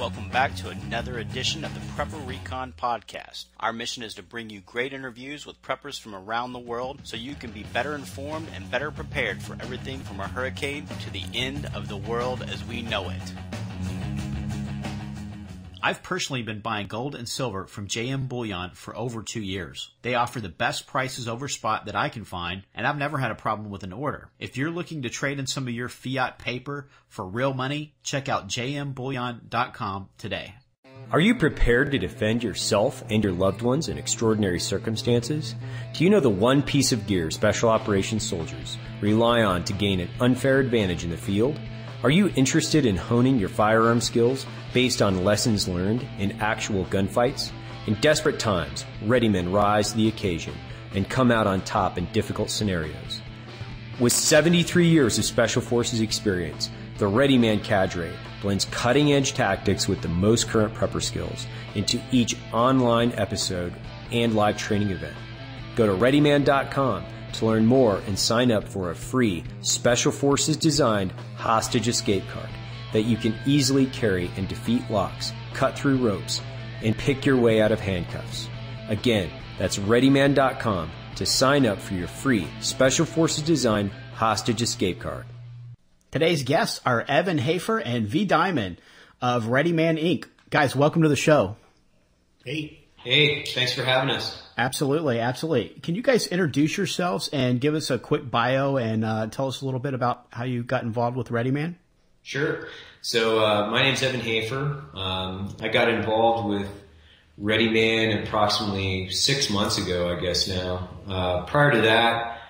Welcome back to another edition of the Prepper Recon Podcast. Our mission is to bring you great interviews with preppers from around the world so you can be better informed and better prepared for everything from a hurricane to the end of the world as we know it. I've personally been buying gold and silver from JM Bullion for over 2 years. They offer the best prices over spot that I can find, and I've never had a problem with an order. If you're looking to trade in some of your fiat paper for real money, check out jmbullion.com today. Are you prepared to defend yourself and your loved ones in extraordinary circumstances? Do you know the one piece of gear Special Operations soldiers rely on to gain an unfair advantage in the field? Are you interested in honing your firearm skills based on lessons learned in actual gunfights? In desperate times, ready men rise to the occasion and come out on top in difficult scenarios. With 73 years of Special Forces experience, the Ready Man cadre blends cutting-edge tactics with the most current prepper skills into each online episode and live training event. Go to ReadyMan.com to learn more and sign up for a free Special Forces designed hostage escape card that you can easily carry and defeat locks, cut through ropes, and pick your way out of handcuffs. Again, that's ReadyMan.com to sign up for your free Special Forces designed hostage escape card. Today's guests are Evan Hafer and V Diamond of Ready Man Inc. Guys, welcome to the show. Hey, thanks for having us. Absolutely. Can you guys introduce yourselves and give us a quick bio and tell us a little bit about how you got involved with Ready Man? Sure. So my name's Evan Hafer. I got involved with Ready Man approximately 6 months ago, I guess now. Prior to that,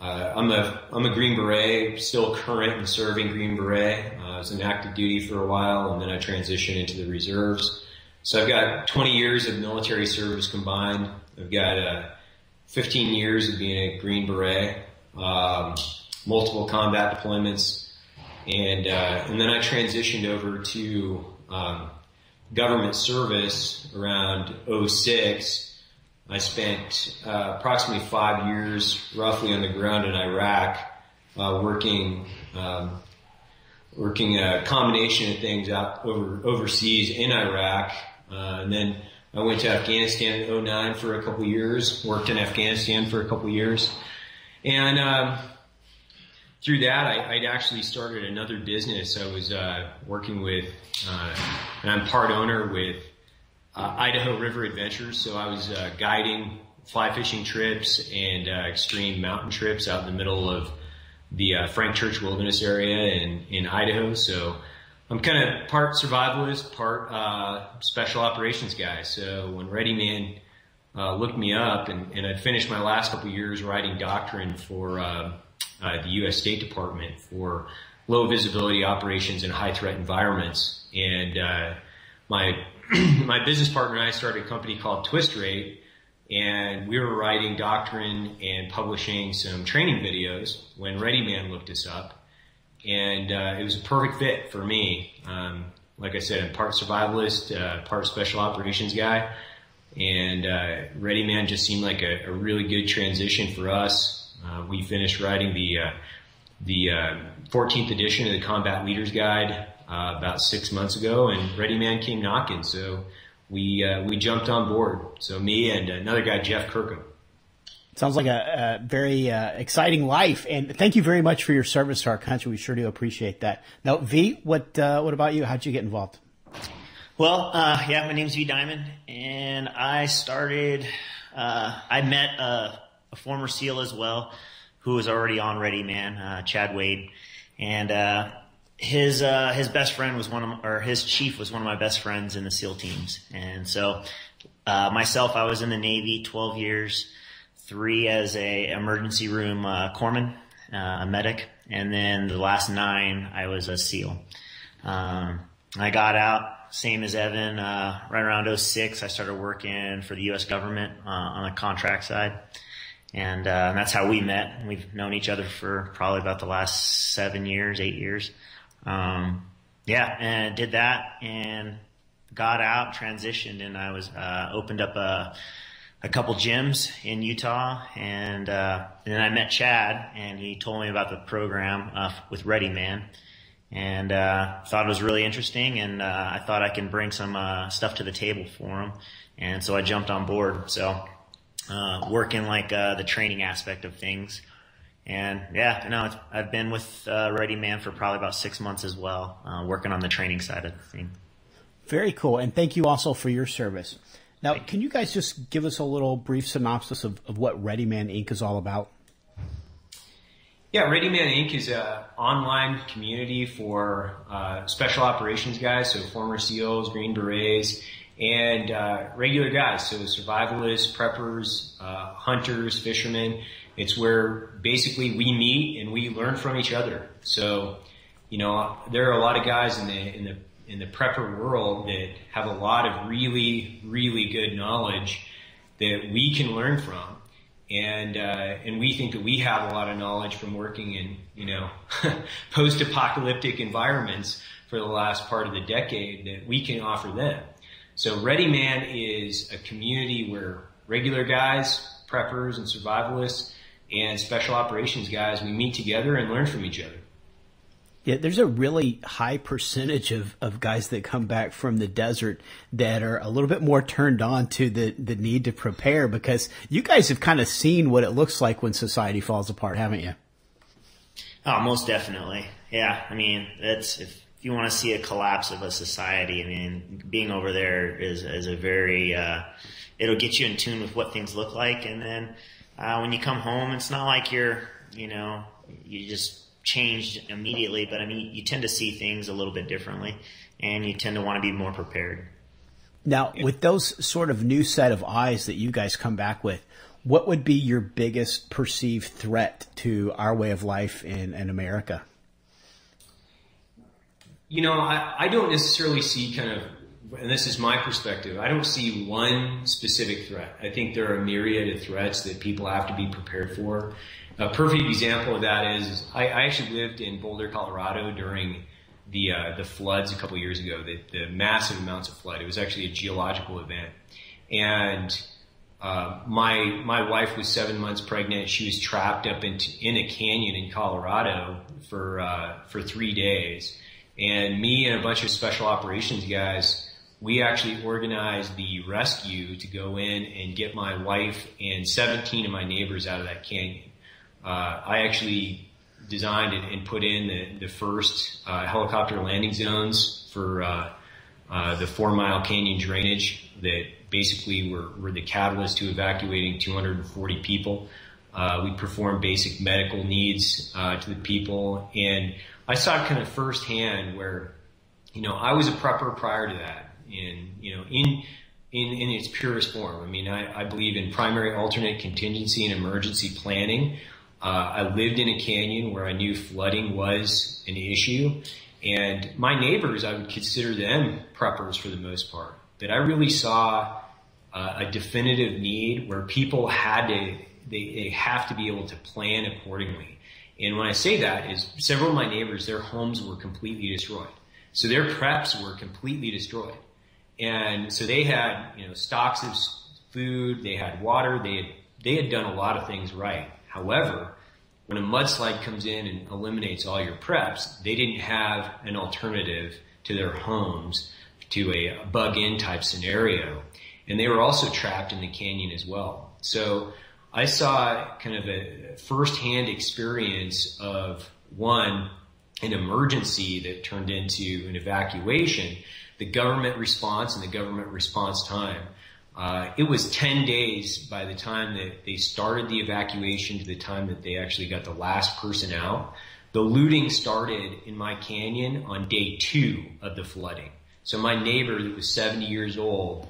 I'm a Green Beret, still current and serving Green Beret. I was in active duty for a while, and then I transitioned into the reserves. So I've got 20 years of military service combined. I've got 15 years of being a Green Beret, multiple combat deployments, and then I transitioned over to government service around '06. I spent approximately 5 years roughly on the ground in Iraq, working a combination of things out overseas in Iraq. And then I went to Afghanistan in '09 for a couple years, worked in Afghanistan for a couple years. And through that, I'd actually started another business. I was working with, and I'm part owner with Idaho River Adventures. So I was guiding fly fishing trips and extreme mountain trips out in the middle of the Frank Church Wilderness area in Idaho. So I'm kind of part survivalist, part special operations guy. So when Ready Man looked me up, and I'd finished my last couple of years writing doctrine for the U.S. State Department for low visibility operations in high threat environments, and my business partner and I started a company called Twist Rate, and we were writing doctrine and publishing some training videos when Ready Man looked us up. And it was a perfect fit for me. Like I said, I'm part survivalist, part special operations guy. And Ready Man just seemed like a really good transition for us. We finished writing the 14th edition of the Combat Leaders Guide about 6 months ago, and Ready Man came knocking. So we jumped on board. So me and another guy, Jeff Kirkham. Sounds like a very exciting life, and thank you very much for your service to our country. We sure do appreciate that. Now, V, what about you? How'd you get involved? Well, my name's V Diamond, and I started. I met a former SEAL as well, who was already on Ready Man, Chad Wade, and his best friend was his chief was one of my best friends in the SEAL teams, and so myself, I was in the Navy 12 years. 3 as a emergency room corpsman, a medic, and then the last 9 I was a SEAL. I got out, same as Evan, right around '06. I started working for the U.S. government on the contract side, and that's how we met. We've known each other for probably about the last 8 years. And did that and got out, transitioned, and I was opened up a couple gyms in Utah, and then I met Chad, and he told me about the program with Ready Man, and thought it was really interesting, and I thought I can bring some stuff to the table for them, and so I jumped on board. So working like the training aspect of things. And yeah, no, I've been with Ready Man for probably about 6 months as well, working on the training side of the thing. Very cool. And thank you also for your service. Now, can you guys just give us a little brief synopsis of what Ready Man Inc. is all about? Yeah, Ready Man Inc. is an online community for special operations guys, so former SEALs, Green Berets, and regular guys, so survivalists, preppers, hunters, fishermen. It's where basically we meet and we learn from each other. So, you know, there are a lot of guys in the prepper world that have a lot of really, really good knowledge that we can learn from. And we think that we have a lot of knowledge from working in, you know, post-apocalyptic environments for the last part of the decade that we can offer them. So Ready Man is a community where regular guys, preppers and survivalists, and special operations guys, we meet together and learn from each other. Yeah, there's a really high percentage of guys that come back from the desert that are a little bit more turned on to the need to prepare, because you guys have kind of seen what it looks like when society falls apart, haven't you? Oh, most definitely. Yeah, I mean, if you want to see a collapse of a society, I mean, being over there is a very, it'll get you in tune with what things look like. And then when you come home, it's not like you just changed immediately, but I mean, you tend to see things a little bit differently, and you tend to want to be more prepared. Now, with those sort of new set of eyes that you guys come back with, what would be your biggest perceived threat to our way of life in America? You know, I don't necessarily see and this is my perspective, I don't see one specific threat. I think there are a myriad of threats that people have to be prepared for. A perfect example of that is I actually lived in Boulder, Colorado during the floods a couple of years ago, the massive amounts of flood. It was actually a geological event. And my wife was 7 months pregnant. She was trapped up in a canyon in Colorado for 3 days. And me and a bunch of special operations guys, we actually organized the rescue to go in and get my wife and 17 of my neighbors out of that canyon. I actually designed and put in the first helicopter landing zones for the 4 Mile Canyon drainage that basically were the catalyst to evacuating 240 people. We performed basic medical needs to the people, and I saw it kind of firsthand where, you know, I was a prepper prior to that, and, you know, in its purest form. I mean, I believe in primary, alternate, contingency, and emergency planning. I lived in a canyon where I knew flooding was an issue, and my neighbors, I would consider them preppers for the most part. But I really saw a definitive need where people they have to be able to plan accordingly. And when I say that is several of my neighbors, their homes were completely destroyed. So their preps were completely destroyed. And so they had, you know, stocks of food, they had water, they had done a lot of things right. However, when a mudslide comes in and eliminates all your preps, they didn't have an alternative to their homes, to a bug-in type scenario. And they were also trapped in the canyon as well. So I saw kind of a firsthand experience of, one, an emergency that turned into an evacuation, the government response and the government response time. It was 10 days by the time that they started the evacuation to the time that they actually got the last person out. The looting started in my canyon on day 2 of the flooding. So my neighbor that was 70 years old,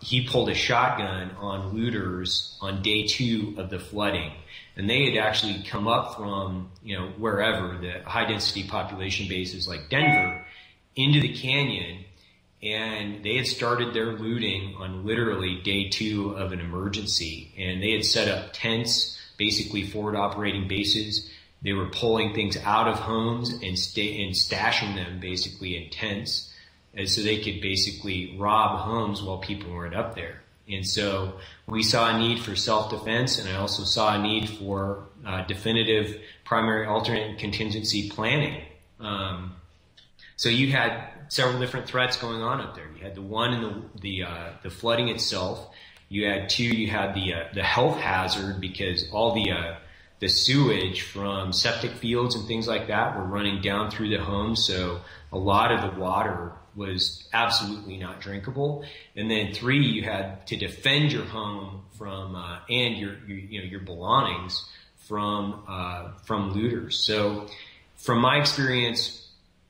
he pulled a shotgun on looters on day 2 of the flooding. And they had actually come up from, you know, wherever, the high density population bases like Denver, into the canyon. And they had started their looting on literally day 2 of an emergency. And they had set up tents, basically forward operating bases. They were pulling things out of homes and stashing them basically in tents. And so they could basically rob homes while people weren't up there. And so we saw a need for self-defense, and I also saw a need for definitive primary, alternate, and contingency planning. So you had several different threats going on up there. You had the one in the flooding itself. You had two. You had the health hazard because all the sewage from septic fields and things like that were running down through the home. So a lot of the water was absolutely not drinkable. And then three, you had to defend your home from and your belongings from looters. So from my experience,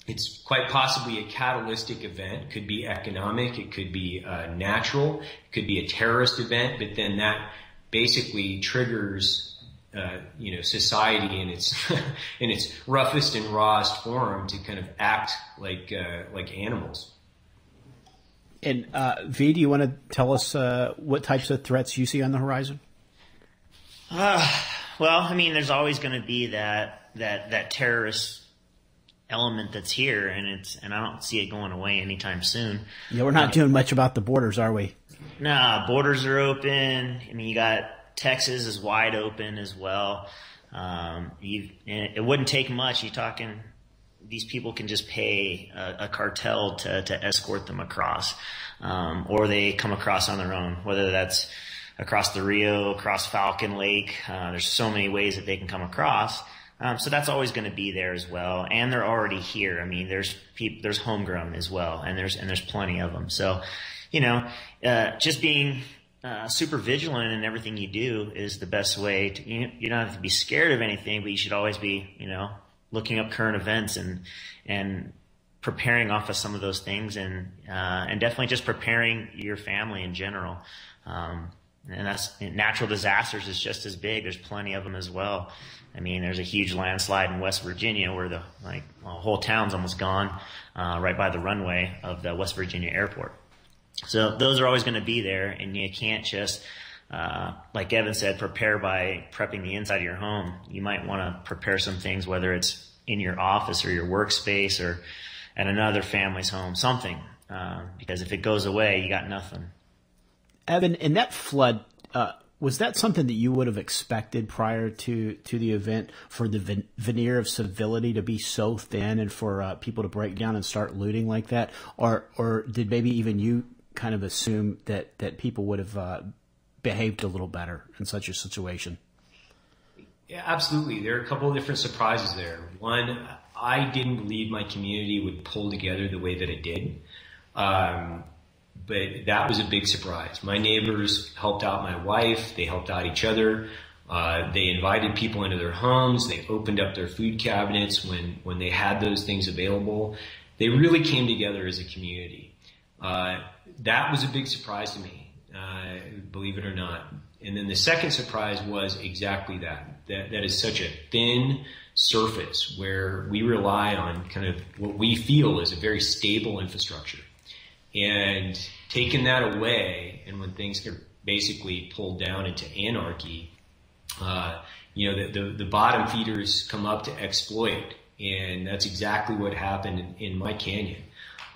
it's quite possibly a catalytic event. It could be economic, it could be natural, it could be a terrorist event, but then that basically triggers society in its in its roughest and rawest form to kind of act like animals. And V, do you want to tell us what types of threats you see on the horizon? Well, I mean, there's always going to be that terrorist element that's here, and I don't see it going away anytime soon. Yeah, we're not doing much about the borders, are we? Nah, borders are open. I mean, you got Texas is wide open as well. It wouldn't take much. You're talking, these people can just pay a cartel to escort them across, or they come across on their own, whether that's across the Rio, across Falcon Lake. There's so many ways that they can come across. So that's always going to be there as well. And they're already here. I mean, there's homegrown as well, and there's plenty of them. So, just being super vigilant in everything you do is the best way to, you don't have to be scared of anything, but you should always be, looking up current events and preparing off of some of those things, and definitely just preparing your family in general. And that's, natural disasters is just as big. There's plenty of them as well. I mean, there's a huge landslide in West Virginia where the whole town's almost gone, right by the runway of the West Virginia airport. So those are always going to be there, and you can't just, like Evan said, prepare by prepping the inside of your home. You might want to prepare some things, whether it's in your office or your workspace or at another family's home, something, because if it goes away, you got nothing. Evan, in that flood, was that something that you would have expected prior to the event, for the veneer of civility to be so thin and for people to break down and start looting like that? Or did maybe even you kind of assume that people would have behaved a little better in such a situation? Yeah, absolutely. There are a couple of different surprises there. One, I didn't believe my community would pull together the way that it did. But that was a big surprise. My neighbors helped out my wife. They helped out each other. They invited people into their homes. They opened up their food cabinets when they had those things available. They really came together as a community. That was a big surprise to me, believe it or not. And then the second surprise was exactly that is such a thin surface where we rely on kind of what we feel is a very stable infrastructure. And taking that away, and when things get basically pulled down into anarchy, the bottom feeders come up to exploit. And that's exactly what happened in my canyon.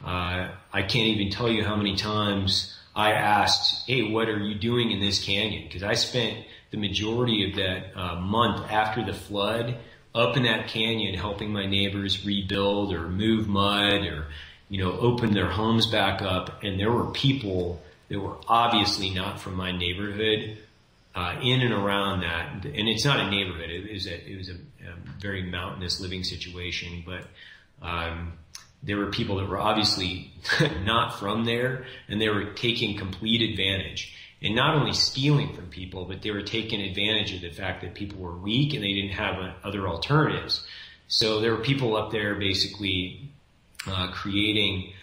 I can't even tell you how many times I asked, hey, what are you doing in this canyon? Because I spent the majority of that month after the flood up in that canyon helping my neighbors rebuild or move mud or open their homes back up. And there were people that were obviously not from my neighborhood in and around that. And it's not a neighborhood. It was a very mountainous living situation. But there were people that were obviously not from there, and they were taking complete advantage. And not only stealing from people, but they were taking advantage of the fact that people were weak and they didn't have other alternatives. So there were people up there basically creating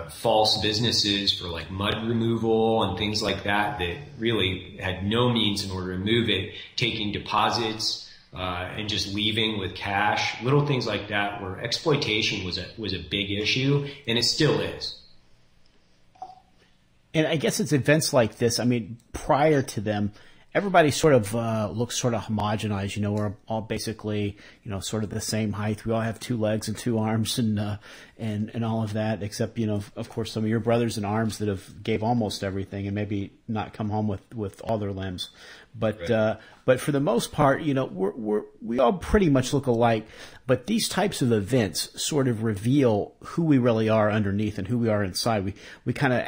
false businesses for like mud removal and things like that really had no means in order to move it, taking deposits and just leaving with cash, little things like that, where exploitation was a big issue, and it still is. And I guess it's events like this. I mean, prior to them, everybody sort of looks sort of homogenized. We're all basically, sort of the same height. We all have 2 legs and 2 arms and all of that, except, of course, some of your brothers in arms that have gave almost everything and maybe not come home with all their limbs. But right. But for the most part, we all pretty much look alike. But these types of events sort of reveal who we really are underneath and who we are inside. We kind of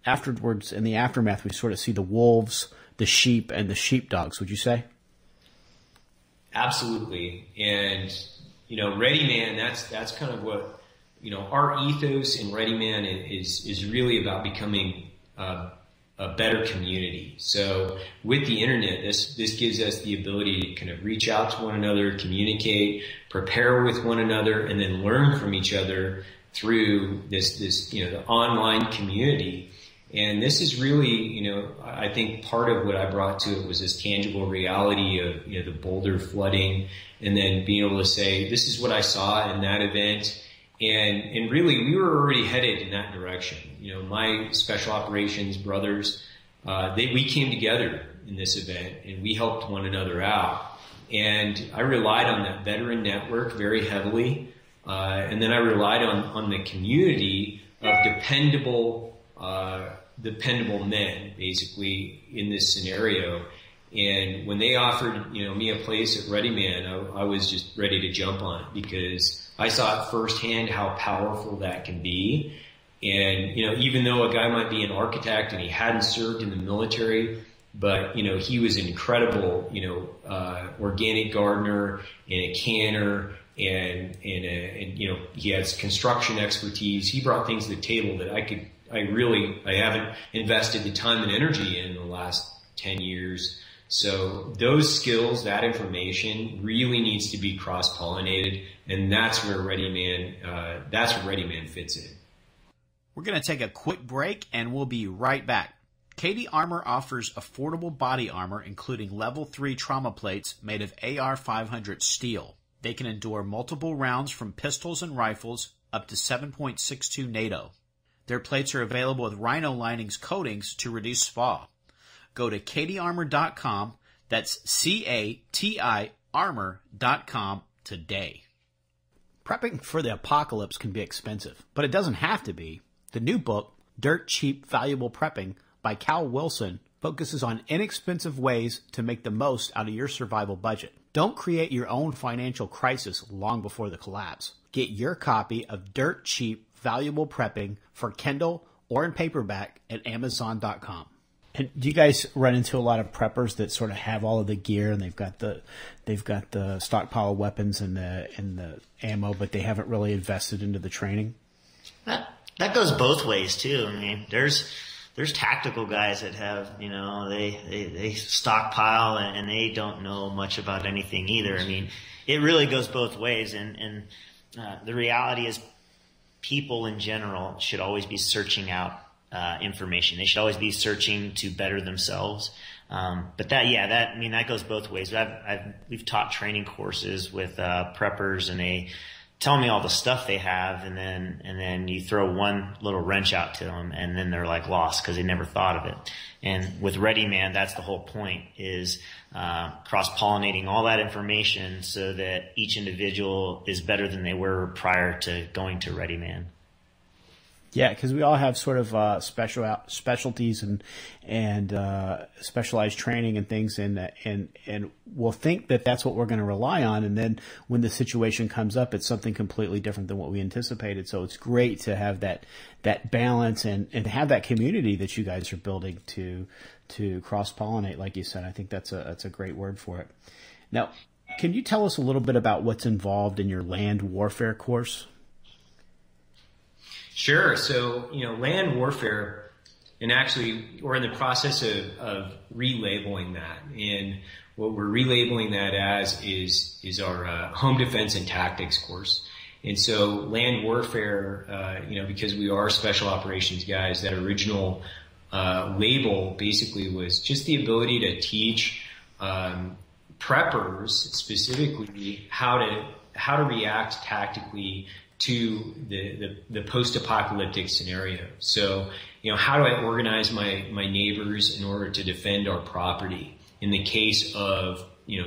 afterwards in the aftermath, we sort of see the wolves, the sheep, and the sheepdogs. Would you say? Absolutely. And Ready Man, that's kind of what our ethos in Ready Man is really about becoming a better community. So with the internet, this gives us the ability to kind of reach out to one another, communicate, prepare with one another, and then learn from each other through this the online community. And this is really, I think part of what I brought to it was this tangible reality of, the boulder flooding, and then being able to say, this is what I saw in that event. And really, we were already headed in that direction. My special operations brothers, we came together in this event, and we helped one another out. And I relied on that veteran network very heavily. And then I relied on the community of dependable men, basically, in this scenario. And when they offered, me a place at Ready Man, I was just ready to jump on it, because I saw it firsthand how powerful that can be. And, even though a guy might be an architect and he hadn't served in the military, but, he was an incredible, organic gardener and a canner, and he has construction expertise. He brought things to the table that I haven't invested the time and energy in the last 10 years. So those skills, that information really needs to be cross-pollinated, and that's where Ready Man fits in. We're going to take a quick break, and we'll be right back. Cady Armor offers affordable body armor, including level 3 trauma plates made of AR-500 steel. They can endure multiple rounds from pistols and rifles up to 7.62 NATO. Their plates are available with Rhino Linings coatings to reduce SPA. Go to CadyArmor.com, that's CATI armor.com today. Prepping for the apocalypse can be expensive, but it doesn't have to be. The new book, Dirt Cheap Valuable Prepping by Cal Wilson, focuses on inexpensive ways to make the most out of your survival budget. Don't create your own financial crisis long before the collapse. Get your copy of Dirt Cheap Valuable Prepping for Kindle or in paperback at Amazon.com. And do you guys run into a lot of preppers that sort of have all of the gear and they've got the stockpile of weapons and the ammo, but they haven't really invested into the training? That goes both ways too. I mean, there's tactical guys that have, they stockpile and they don't know much about anything either. I mean, it really goes both ways. And the reality is, people in general should always be searching out information. They should always be searching to better themselves. But that goes both ways. We've taught training courses with preppers, and they tell me all the stuff they have, and then you throw one little wrench out to them, and then they're like lost because they never thought of it. And with Ready Man, that's the whole point, is cross-pollinating all that information so that each individual is better than they were prior to going to Ready Man. Yeah, because we all have sort of specialties and specialized training and things, and we'll think that that's what we're going to rely on, and then when the situation comes up, it's something completely different than what we anticipated. So it's great to have that balance and have that community that you guys are building to cross-pollinate, like you said. I think that's a great word for it. Now, can you tell us a little bit about what's involved in your land warfare course? Sure. So, land warfare, and actually we're in the process of relabeling that. And what we're relabeling that as is our home defense and tactics course. And so land warfare, because we are special operations guys, that original label basically was just the ability to teach preppers specifically how to react tactically to the post-apocalyptic scenario. So, how do I organize my neighbors in order to defend our property? in the case of,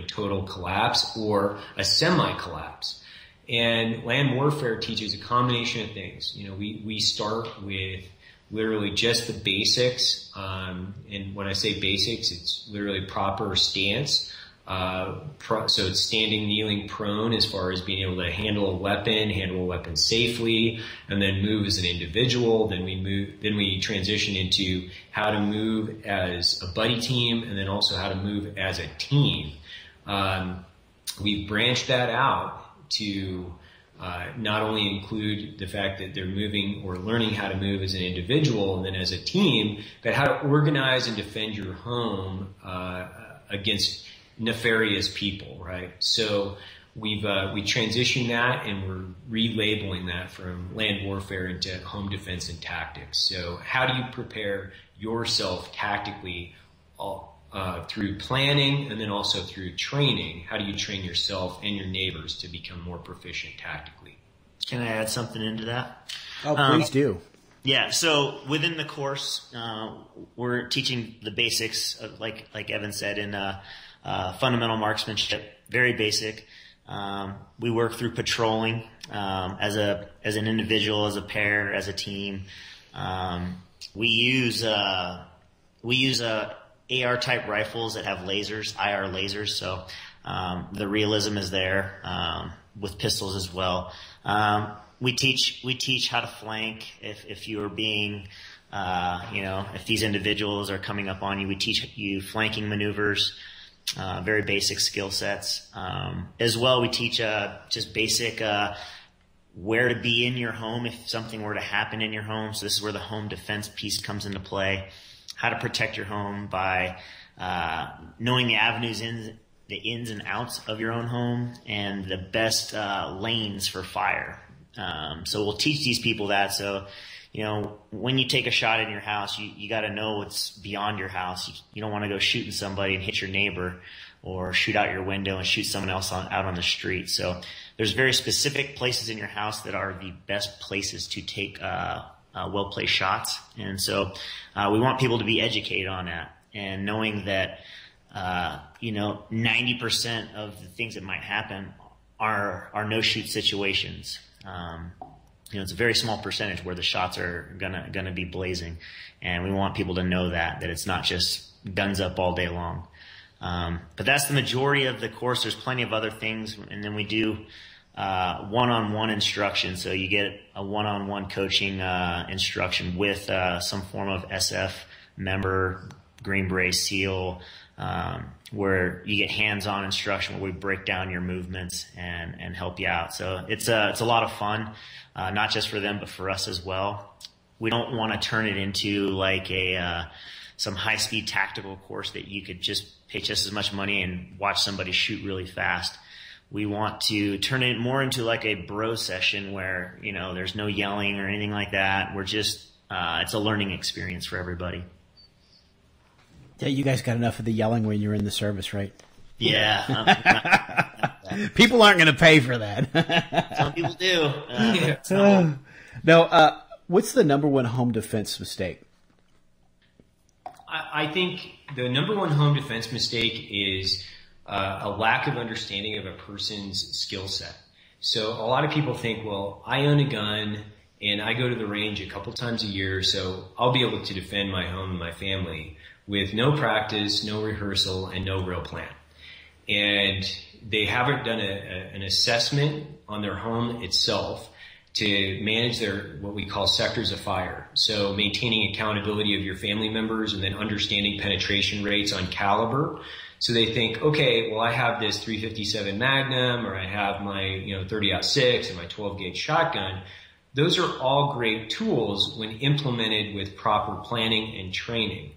total collapse or a semi-collapse. And land warfare teaches a combination of things. We start with literally just the basics. And when I say basics, it's literally proper stance. So it's standing, kneeling, prone as far as being able to handle a weapon safely, and then move as an individual. Then we transition into how to move as a buddy team, and then also how to move as a team. We've branched that out to not only include the fact that they're moving or learning how to move as an individual and then as a team, but how to organize and defend your home against nefarious people, right? So we transitioned that, and we're relabeling that from land warfare into home defense and tactics. So how do you prepare yourself tactically through planning and then also through training? How do you train yourself and your neighbors to become more proficient tactically? Can I add something into that? Oh, please do. Yeah, so within the course, we're teaching the basics, like Evan said, in fundamental marksmanship, very basic. We work through patrolling as an individual, as a pair, as a team. We use AR type rifles that have lasers, IR lasers. So the realism is there with pistols as well. We teach how to flank if you are being, if these individuals are coming up on you. We teach you flanking maneuvers. Very basic skill sets. As well, we teach just basic where to be in your home if something were to happen in your home. So this is where the home defense piece comes into play. How to protect your home by knowing the avenues the ins and outs of your own home, and the best lanes for fire. So we'll teach these people that. So, when you take a shot in your house, you got to know what's beyond your house. You don't want to go shooting somebody and hit your neighbor, or shoot out your window and shoot someone else out on the street. So there's very specific places in your house that are the best places to take well-placed shots. And so we want people to be educated on that, and knowing that 90% of the things that might happen are no-shoot situations. It's a very small percentage where the shots are gonna be blazing, and we want people to know that it's not just guns up all day long. But that's the majority of the course. There's plenty of other things, and then we do one-on-one instruction. So you get a one-on-one coaching instruction with some form of SF member, Green Beret, SEAL, where you get hands-on instruction where we break down your movements and help you out. So it's a lot of fun, not just for them, but for us as well. We don't want to turn it into like some high-speed tactical course that you could just pay just as much money and watch somebody shoot really fast. We want to turn it more into like a bro session where, there's no yelling or anything like that. We're just, it's a learning experience for everybody. Yeah, you guys got enough of the yelling when you're in the service, right? Yeah. People aren't going to pay for that. Some people do. No, what's the number one home defense mistake? I think the number one home defense mistake is a lack of understanding of a person's skill set. So a lot of people think, well, I own a gun and I go to the range a couple times a year, so I'll be able to defend my home and my family with no practice, no rehearsal, and no real plan. And they haven't done an assessment on their home itself to manage their, what we call sectors of fire. So maintaining accountability of your family members, and then understanding penetration rates on caliber. So they think, okay, well, I have this 357 Magnum, or I have my 30-06 and my 12 gauge shotgun. Those are all great tools when implemented with proper planning and training.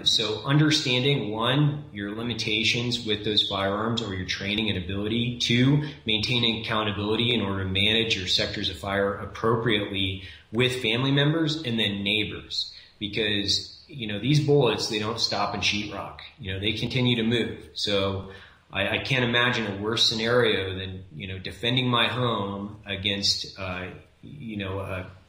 So understanding, one, your limitations with those firearms or your training and ability. Two, maintaining accountability in order to manage your sectors of fire appropriately with family members and then neighbors. Because, these bullets, they don't stop in sheetrock. They continue to move. So I can't imagine a worse scenario than, defending my home against,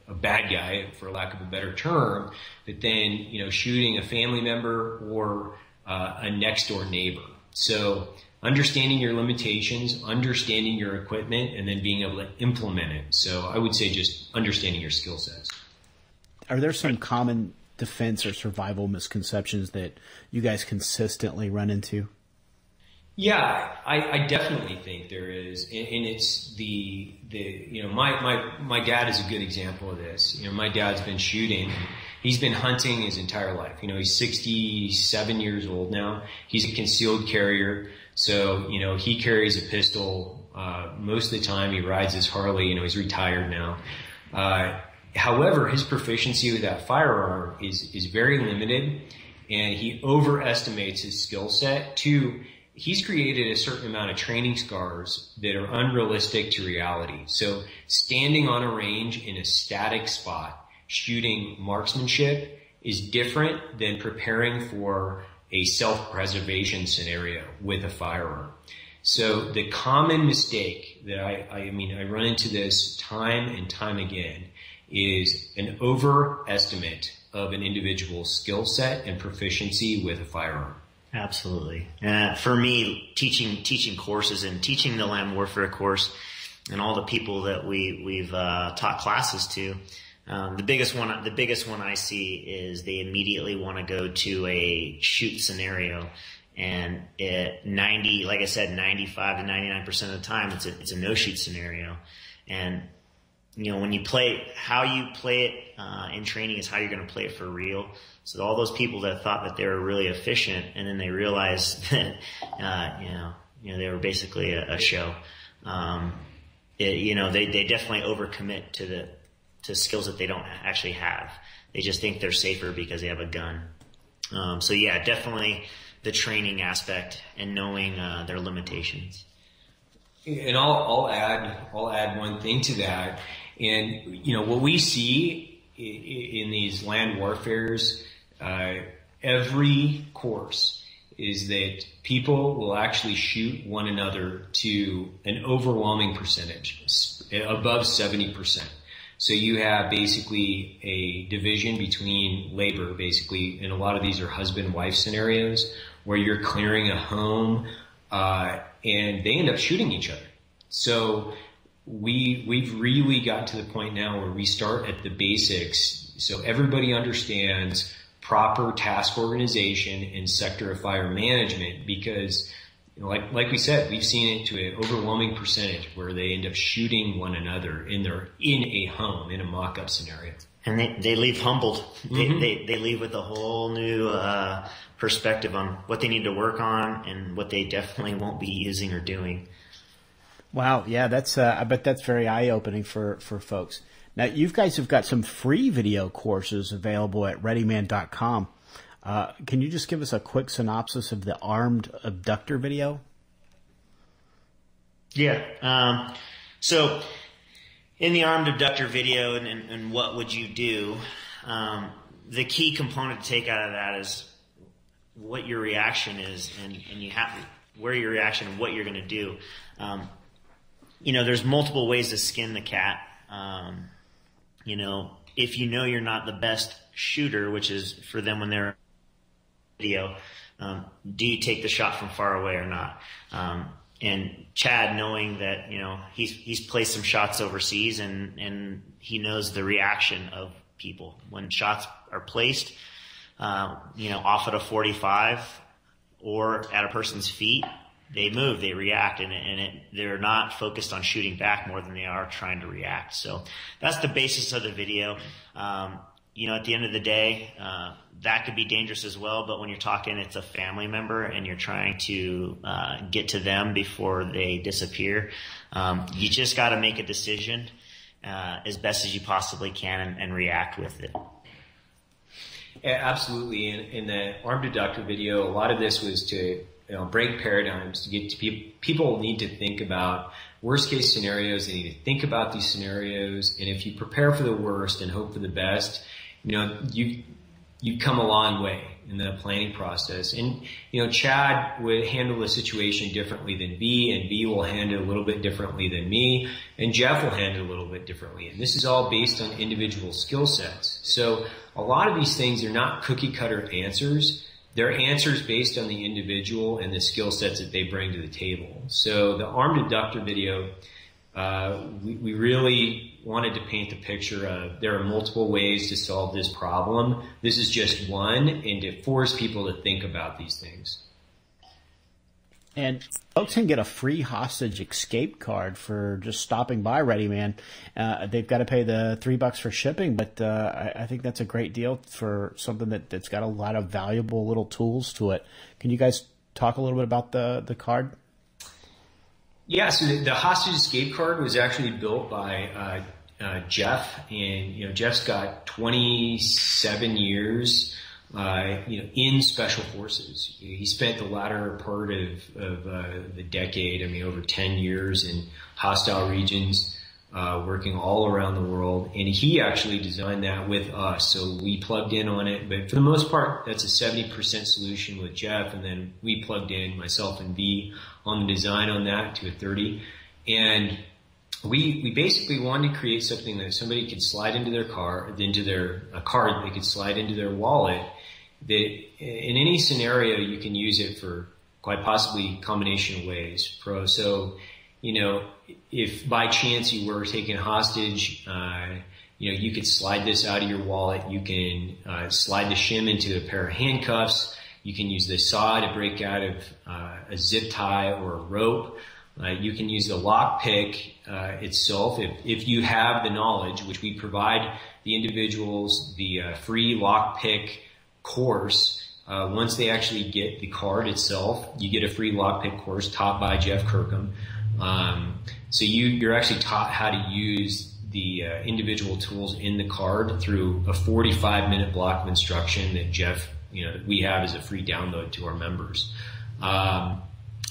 a bad guy, for lack of a better term, but then, shooting a family member or a next door neighbor. So understanding your limitations, understanding your equipment, and then being able to implement it. So I would say just understanding your skill sets. Are there some common defense or survival misconceptions that you guys consistently run into? Yeah, I definitely think there is, and it's the my dad is a good example of this. My dad's been shooting. He's been hunting his entire life. He's 67 years old now. He's a concealed carrier, so he carries a pistol most of the time. He rides his Harley. He's retired now. However, his proficiency with that firearm is very limited, and he overestimates his skill set. He's created a certain amount of training scars that are unrealistic to reality. So standing on a range in a static spot, shooting marksmanship is different than preparing for a self-preservation scenario with a firearm. So the common mistake that I run into this time and time again is an overestimate of an individual's skill set and proficiency with a firearm. Absolutely. For me, teaching courses and teaching the land warfare course and all the people that we've taught classes to, the biggest one I see is they immediately want to go to a shoot scenario, and like I said, 95 to 99% of the time, it's a no shoot scenario. And when you play, how you play it in training is how you're going to play it for real. So all those people that thought that they were really efficient, and then they realized that they were basically a show. They definitely overcommit to skills that they don't actually have. They just think they're safer because they have a gun. So yeah, definitely the training aspect and knowing their limitations. And I'll add one thing to that. And what we see in these land warfares, every course is that people will actually shoot one another to an overwhelming percentage, above 70%. So you have basically a division between labor, basically, and a lot of these are husband-wife scenarios where you're clearing a home, and they end up shooting each other. So we've really got to the point now where we start at the basics, so everybody understands proper task organization and sector of fire management, because like we said, we've seen it to an overwhelming percentage where they end up shooting one another in a home, in a mock-up scenario. And they leave humbled. Mm-hmm. They leave with a whole new perspective on what they need to work on and what they definitely won't be using or doing. Wow, yeah, I bet that's very eye-opening for folks. Now, you guys have got some free video courses available at readyman.com. Can you just give us a quick synopsis of the armed abductor video? Yeah. So in the armed abductor video and what would you do, the key component to take out of that is what your reaction is, and you have where your reaction and what you're going to do. There's multiple ways to skin the cat. If you're not the best shooter, which is for them when they're video, do you take the shot from far away or not? And Chad, knowing that, he's placed some shots overseas and he knows the reaction of people when shots are placed, off at a 45 or at a person's feet. They move, they react, and they're not focused on shooting back more than they are trying to react. So that's the basis of the video. At the end of the day, that could be dangerous as well. But when you're talking, it's a family member and you're trying to get to them before they disappear. You just got to make a decision as best as you possibly can and react with it. Yeah, absolutely. In the armed abductor video, a lot of this was to break paradigms, to get to people need to think about worst case scenarios. They need to think about these scenarios. And if you prepare for the worst and hope for the best, you've come a long way in the planning process. And, Chad would handle the situation differently than V, and V will handle it a little bit differently than me, and Jeff will handle it a little bit differently. And this is all based on individual skill sets. So a lot of these things are not cookie cutter answers. They're answers based on the individual and the skill sets that they bring to the table. So the armed abductor video, we really wanted to paint the picture of there are multiple ways to solve this problem. This is just one, and to force people to think about these things. And folks can get a free hostage escape card for just stopping by Ready Man. They've got to pay the $3 for shipping, but I think that's a great deal for something that's got a lot of valuable little tools to it. Can you guys talk a little bit about the card? Yeah, so the hostage escape card was actually built by Jeff, and Jeff's got 27 years. In special forces. He spent the latter part of the decade, over 10 years in hostile regions, working all around the world. And he actually designed that with us. So we plugged in on it. But for the most part, that's a 70% solution with Jeff. And then we plugged in, myself and V, on the design on that to a 30. And we basically wanted to create something that somebody could slide into their car, a card they could slide into their wallet, that in any scenario you can use it for quite possibly a combination of ways. So, if by chance you were taken hostage, you could slide this out of your wallet. You can slide the shim into a pair of handcuffs. You can use the saw to break out of a zip tie or a rope. You can use the lockpick itself if you have the knowledge, which we provide the individuals the free lockpick course. Once they actually get the card itself, you get a free lockpick course taught by Jeff Kirkham. So you're actually taught how to use the individual tools in the card through a 45-minute block of instruction that Jeff, we have as a free download to our members.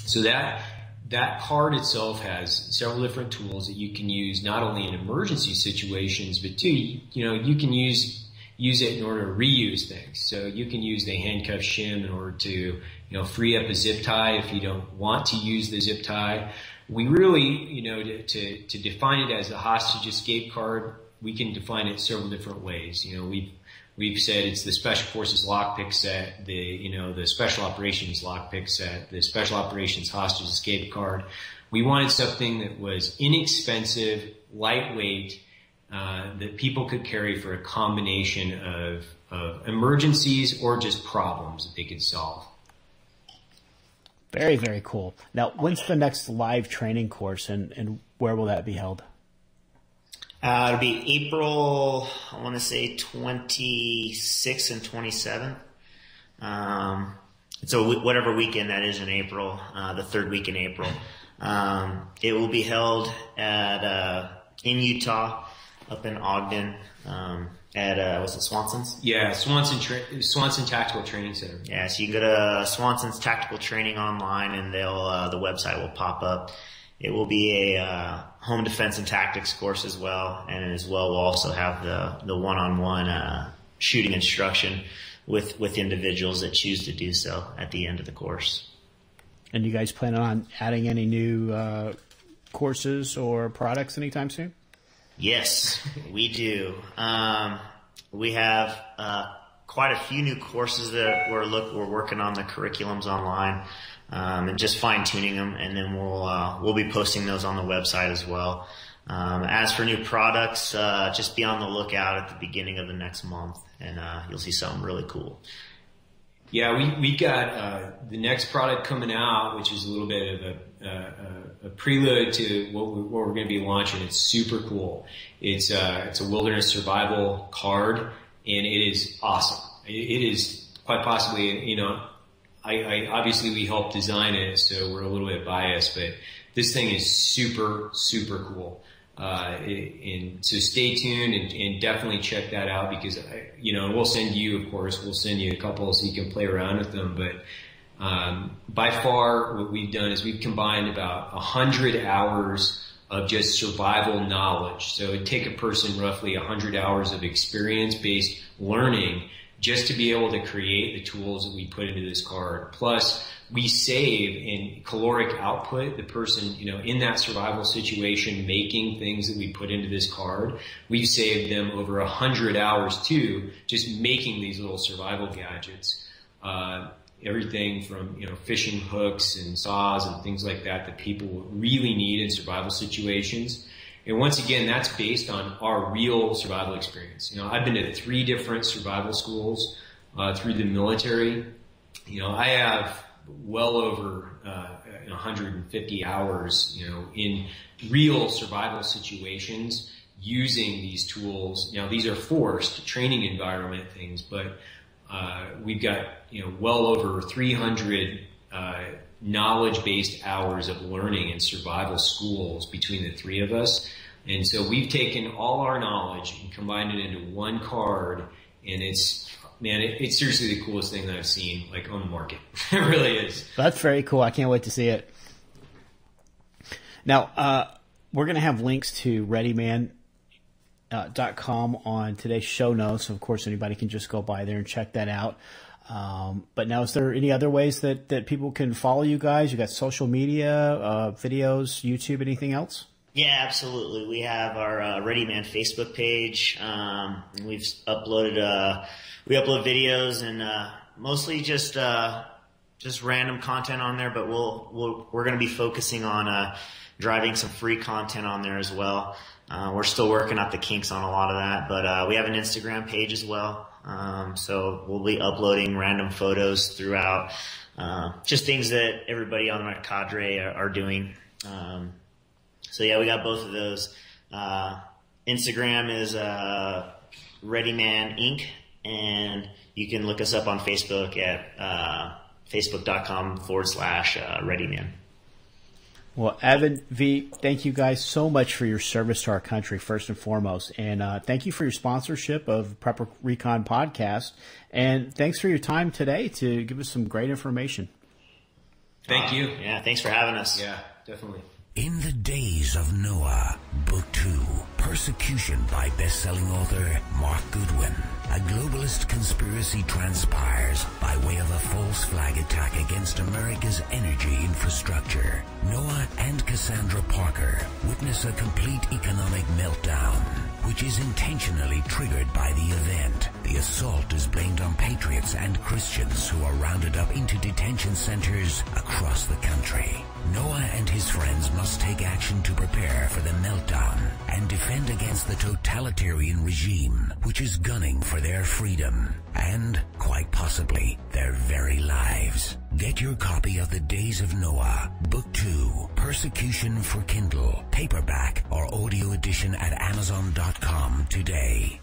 So that card itself has several different tools that you can use not only in emergency situations, but too, you can use it in order to reuse things. So you can use the handcuff shim in order to, free up a zip tie if you don't want to use the zip tie. We really, to define it as a hostage escape card, we can define it several different ways. We've said it's the Special Forces lockpick set, the Special Operations lockpick set, the Special Operations hostage escape card. We wanted something that was inexpensive, lightweight, that people could carry for a combination of emergencies or just problems that they could solve. Very, very cool. Now, when's the next live training course, and where will that be held? It'll be April, I want to say 26th and 27th. So whatever weekend that is in April, the third week in April. It will be held in Utah, up in Ogden, at was it Swanson's? Yeah, Swanson Tactical Training Center. Yeah, so you can go to Swanson's Tactical Training online, and the website will pop up. It will be a home defense and tactics course as well, and as well we'll also have the one-on-one shooting instruction with individuals that choose to do so at the end of the course. And you guys plan on adding any new courses or products anytime soon? Yes, we do. We have quite a few new courses that we're working on the curriculums online, and just fine tuning them, and then we'll be posting those on the website as well. As for new products, just be on the lookout at the beginning of the next month, and you'll see something really cool. Yeah, we got the next product coming out, which is a little bit of a prelude to what we're going to be launching. It's super cool. It's a wilderness survival card, and it is awesome. It is quite possibly, I obviously we helped design it, so we're a little bit biased, but this thing is super, super cool. And so stay tuned and definitely check that out, because we'll send you a couple so you can play around with them. But by far what we've done is we've combined about 100 hours of just survival knowledge. So it'd take a person roughly 100 hours of experience-based learning just to be able to create the tools that we put into this card. Plus, we save in caloric output the person, in that survival situation, making things that we put into this card. We've saved them over 100 hours too, just making these little survival gadgets. everything from, fishing hooks and saws and things like that people really need in survival situations. And once again, that's based on our real survival experience. I've been to 3 different survival schools through the military. I have well over 150 hours, in real survival situations using these tools. Now, these are forced training environment things, but we've got, well over 300 knowledge-based hours of learning in survival schools between the 3 of us. And so we've taken all our knowledge and combined it into one card, and it's seriously the coolest thing that I've seen, like, on the market. It really is. That's very cool. I can't wait to see it. Now, we're going to have links to ReadyMan.com on today's show notes. Of course, anybody can just go by there and check that out. But now, is there any other ways that people can follow you guys? You got social media, videos, YouTube, anything else? Yeah, absolutely. We have our Ready Man Facebook page. We've uploaded we upload videos and mostly just random content on there. But we're going to be focusing on driving some free content on there as well. We're still working out the kinks on a lot of that, but we have an Instagram page as well. So we'll be uploading random photos throughout, just things that everybody on my cadre are doing. So yeah, we got both of those. Instagram is Ready Man Inc. And you can look us up on Facebook at facebook.com/ReadyMan. Well, Evan, V, thank you guys so much for your service to our country, first and foremost. And thank you for your sponsorship of Prepper Recon Podcast. And thanks for your time today to give us some great information. Thank you. Yeah, thanks for having us. Yeah, definitely. In the Days of Noah, Book 2, Persecution by best-selling author Mark Goodwin. A globalist conspiracy transpires by way of a false flag attack against America's energy infrastructure. Noah and Cassandra Parker witness a complete economic meltdown, which is intentionally triggered by the event. The assault is blamed on patriots and Christians who are rounded up into detention centers across the country. Noah and his friends must take action to prepare for the meltdown and defend against the totalitarian regime, which is gunning for their freedom and, quite possibly, their very lives. Get your copy of The Days of Noah, Book 2, Persecution for Kindle, paperback or audio edition at Amazon.com today.